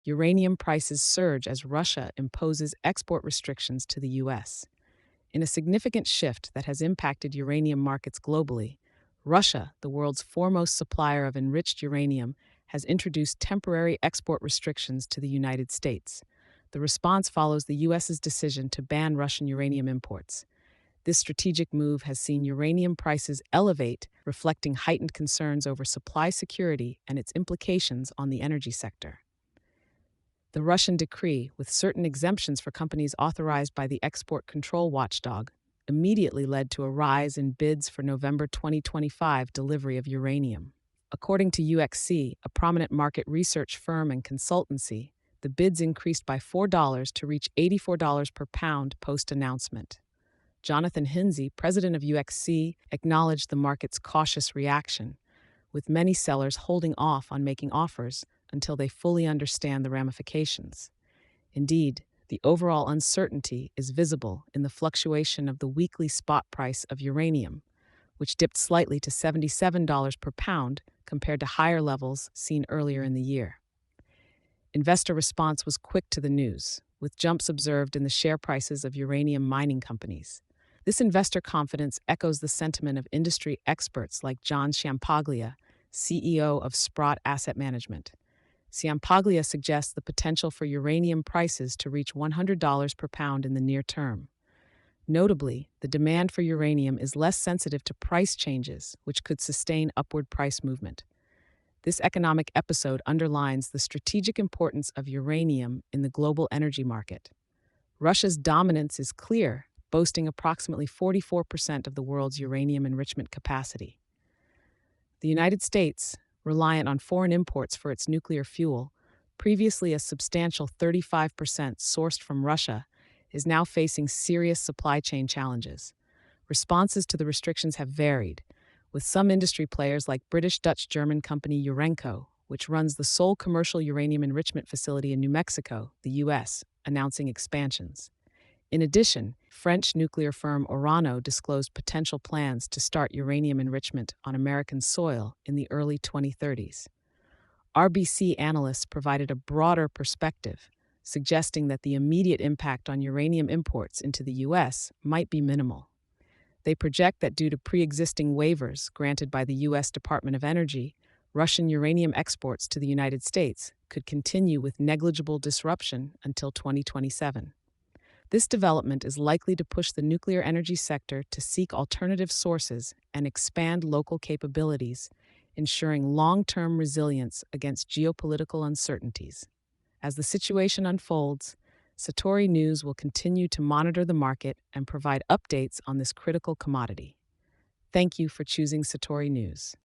uranium prices surge as Russia imposes export restrictions to the U.S. In a significant shift that has impacted uranium markets globally, Russia, the world's foremost supplier of enriched uranium, has introduced temporary export restrictions to the United States. The response follows the U.S.'s decision to ban Russian uranium imports. This strategic move has seen uranium prices elevate, reflecting heightened concerns over supply security and its implications on the energy sector. The Russian decree, with certain exemptions for companies authorized by the export control watchdog, immediately led to a rise in bids for November 2025 delivery of uranium. According to UXC, a prominent market research firm and consultancy, the bids increased by $4 to reach $84 per pound post-announcement. Jonathan Hinsey, president of UXC, acknowledged the market's cautious reaction, with many sellers holding off on making offers until they fully understand the ramifications. Indeed, the overall uncertainty is visible in the fluctuation of the weekly spot price of uranium, which dipped slightly to $77 per pound compared to higher levels seen earlier in the year. Investor response was quick to the news, with jumps observed in the share prices of uranium mining companies. This investor confidence echoes the sentiment of industry experts like John Ciampaglia, CEO of Sprott Asset Management. Ciampaglia suggests the potential for uranium prices to reach $100 per pound in the near term. Notably, the demand for uranium is less sensitive to price changes, which could sustain upward price movement. This economic episode underlines the strategic importance of uranium in the global energy market. Russia's dominance is clear, boasting approximately 44% of the world's uranium enrichment capacity. The United States, reliant on foreign imports for its nuclear fuel, previously a substantial 35% sourced from Russia, is now facing serious supply chain challenges. Responses to the restrictions have varied, with some industry players like British-Dutch-German company Urenco, which runs the sole commercial uranium enrichment facility in New Mexico, the U.S., announcing expansions. In addition, French nuclear firm Orano disclosed potential plans to start uranium enrichment on American soil in the early 2030s. RBC analysts provided a broader perspective, suggesting that the immediate impact on uranium imports into the U.S. might be minimal. They project that due to pre-existing waivers granted by the U.S. Department of Energy, Russian uranium exports to the United States could continue with negligible disruption until 2027. This development is likely to push the nuclear energy sector to seek alternative sources and expand local capabilities, ensuring long-term resilience against geopolitical uncertainties. As the situation unfolds, Satori News will continue to monitor the market and provide updates on this critical commodity. Thank you for choosing Satori News.